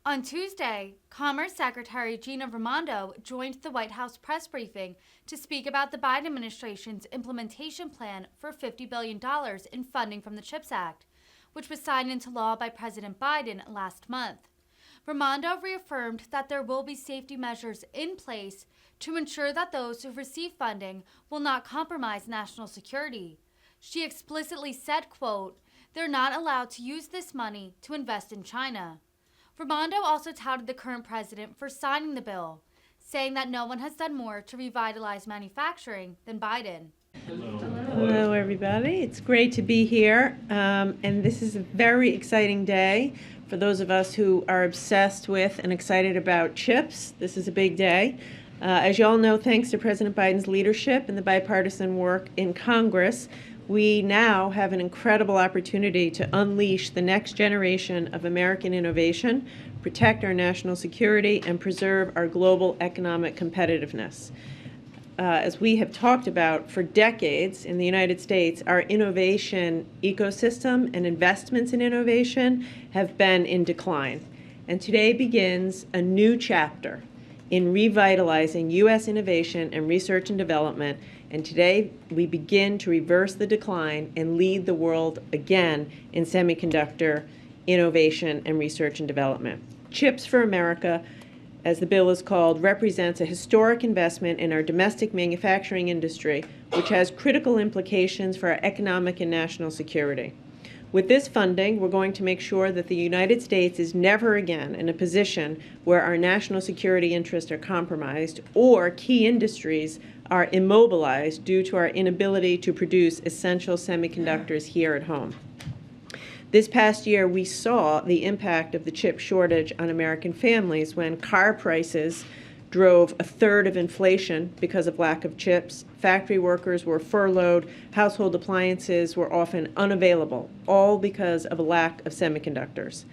On Tuesday, Commerce Secretary Gina Raimondo joined the White House press briefing to speak about the Biden administration's implementation plan for $50 billion in funding from the CHIPS Act, which was signed into law by President Biden last month. Raimondo reaffirmed that there will be safety measures in place to ensure that those who receive funding will not compromise national security. She explicitly said, quote, "They're not allowed to use this money to invest in China." Raimondo also touted the current president for signing the bill, saying that no one has done more to revitalize manufacturing than Biden. Hello, everybody. It's great to be here, and this is a very exciting day for those of us who are obsessed with and excited about chips. This is a big day. As you all know, thanks to President Biden's leadership and the bipartisan work in Congress, we now have an incredible opportunity to unleash the next generation of American innovation, protect our national security, and preserve our global economic competitiveness. As we have talked about for decades in the United States, our innovation ecosystem and investments in innovation have been in decline. And today begins a new chapter in revitalizing U.S. innovation and research and development. And today we begin to reverse the decline and lead the world again in semiconductor innovation and research and development. Chips for America, as the bill is called, represents a historic investment in our domestic manufacturing industry, which has critical implications for our economic and national security. With this funding, we're going to make sure that the United States is never again in a position where our national security interests are compromised or key industries are immobilized due to our inability to produce essential semiconductors here at home. This past year, we saw the impact of the chip shortage on American families when car prices drove a third of inflation because of lack of chips. Factory workers were furloughed. Household appliances were often unavailable, all because of a lack of semiconductors.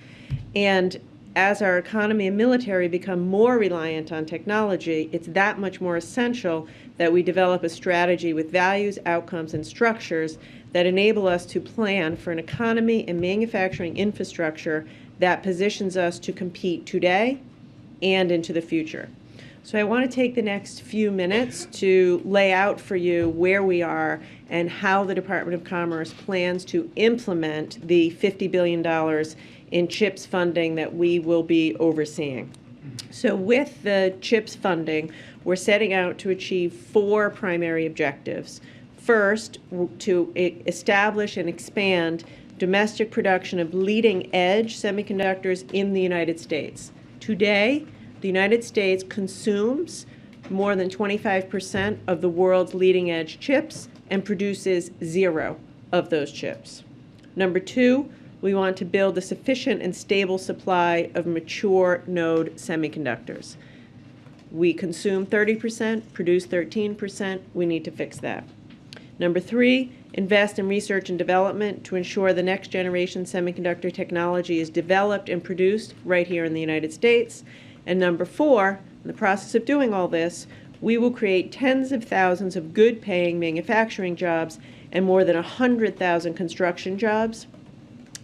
And as our economy and military become more reliant on technology, it's that much more essential that we develop a strategy with values, outcomes, and structures that enable us to plan for an economy and manufacturing infrastructure that positions us to compete today and into the future. So I want to take the next few minutes to lay out for you where we are and how the Department of Commerce plans to implement the $50 billion in CHIPS funding that we will be overseeing. So with the CHIPS funding, we're setting out to achieve four primary objectives. First, to establish and expand domestic production of leading-edge semiconductors in the United States. Today, the United States consumes more than 25% of the world's leading-edge chips and produces zero of those chips. Number two, we want to build a sufficient and stable supply of mature node semiconductors. We consume 30%, produce 13%. We need to fix that. Number three, invest in research and development to ensure the next generation semiconductor technology is developed and produced right here in the United States. And number four, in the process of doing all this, we will create tens of thousands of good-paying manufacturing jobs and more than 100,000 construction jobs.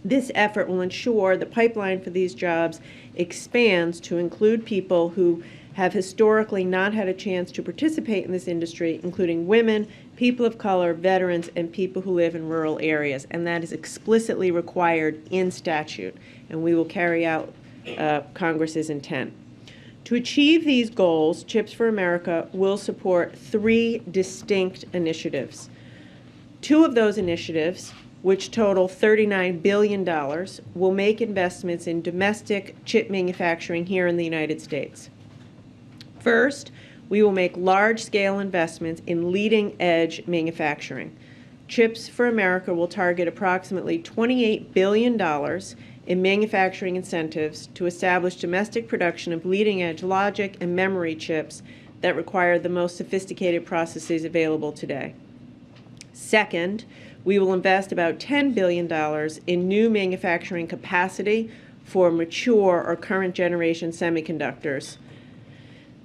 This effort will ensure the pipeline for these jobs expands to include people who have historically not had a chance to participate in this industry, including women, people of color, veterans, and people who live in rural areas. And that is explicitly required in statute, and we will carry out Congress's intent. To achieve these goals, Chips for America will support three distinct initiatives. Two of those initiatives, which total $39 billion, will make investments in domestic chip manufacturing here in the United States. First, we will make large-scale investments in leading-edge manufacturing. Chips for America will target approximately $28 billion in manufacturing incentives to establish domestic production of leading-edge logic and memory chips that require the most sophisticated processes available today. Second, we will invest about $10 billion in new manufacturing capacity for mature or current generation semiconductors.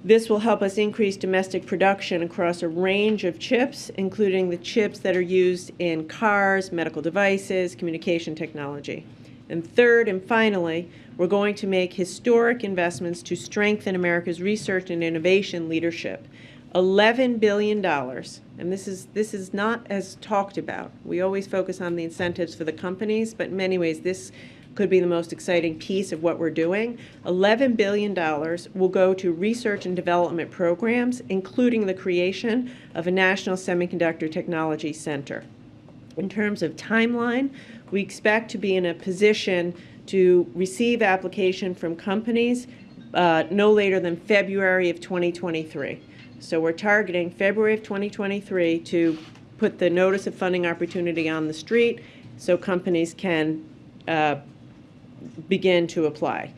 This will help us increase domestic production across a range of chips, including the chips that are used in cars, medical devices, communication technology. And third and finally, We're going to make historic investments to strengthen America's research and innovation leadership. $11 billion, and this is not as talked about. We always focus on the incentives for the companies, but in many ways this could be the most exciting piece of what we're doing. $11 billion will go to research and development programs, including the creation of a National Semiconductor Technology Center. In terms of timeline, we expect to be in a position to receive application from companies no later than February of 2023. So we're targeting February of 2023 to put the notice of funding opportunity on the street so companies can begin to apply.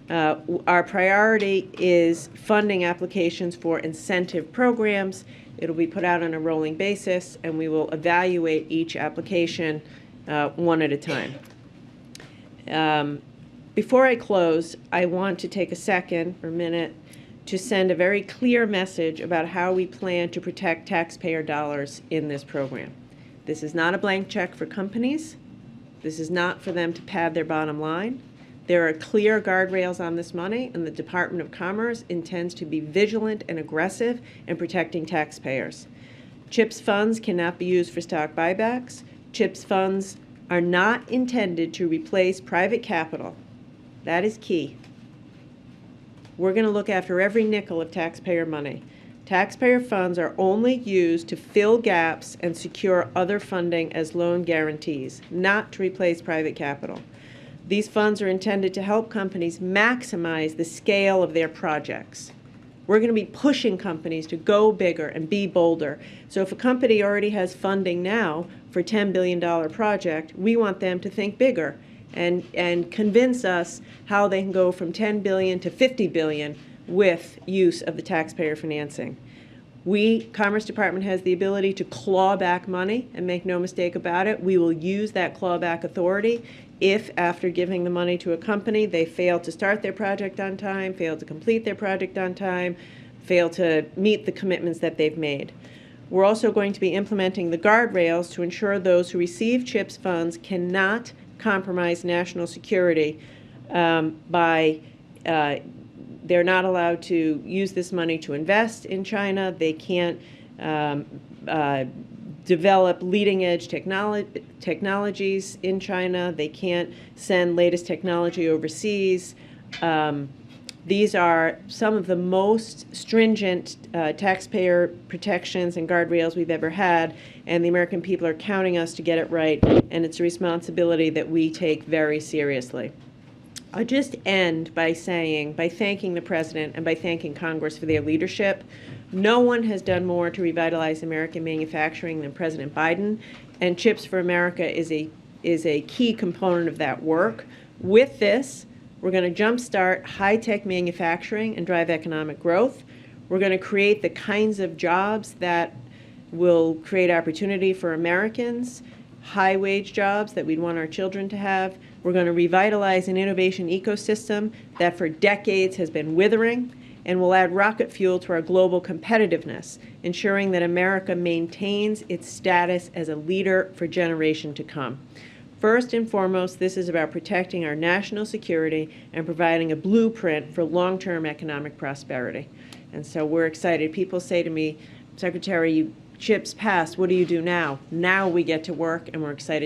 Our priority is funding applications for incentive programs. It'll be put out on a rolling basis, and we will evaluate each application one at a time. Before I close, I want to take a second or minute to send a very clear message about how we plan to protect taxpayer dollars in this program. This is not a blank check for companies. This is not for them to pad their bottom line. There are clear guardrails on this money, and the Department of Commerce intends to be vigilant and aggressive in protecting taxpayers. CHIPS funds cannot be used for stock buybacks. CHIPS funds are not intended to replace private capital. That is key. We're going to look after every nickel of taxpayer money. Taxpayer funds are only used to fill gaps and secure other funding as loan guarantees, not to replace private capital. These funds are intended to help companies maximize the scale of their projects. We're going to be pushing companies to go bigger and be bolder. So if a company already has funding now for a $10 billion project, we want them to think bigger and convince us how they can go from $10 billion to $50 billion with use of the taxpayer financing. Commerce Department has the ability to claw back money, and make no mistake about it, we will use that clawback authority if, after giving the money to a company, they fail to start their project on time, fail to complete their project on time, fail to meet the commitments that they've made. We're also going to be implementing the guardrails to ensure those who receive CHIPS funds cannot compromise national security they're not allowed to use this money to invest in China. They can't develop leading-edge technologies in China. They can't send latest technology overseas. These are some of the most stringent taxpayer protections and guardrails we've ever had, and the American people are counting us to get it right, and it's a responsibility that we take very seriously. I'll just end by thanking the President and by thanking Congress for their leadership. No one has done more to revitalize American manufacturing than President Biden, and CHIPS for America is a key component of that work. With this, we're going to jumpstart high-tech manufacturing and drive economic growth. We're going to create the kinds of jobs that will create opportunity for Americans, high-wage jobs that we'd want our children to have. We're going to revitalize an innovation ecosystem that for decades has been withering, and we'll add rocket fuel to our global competitiveness, ensuring that America maintains its status as a leader for generations to come. First and foremost, this is about protecting our national security and providing a blueprint for long-term economic prosperity. And so we're excited. People say to me, Secretary, CHIPS passed, what do you do now? Now we get to work, and we're excited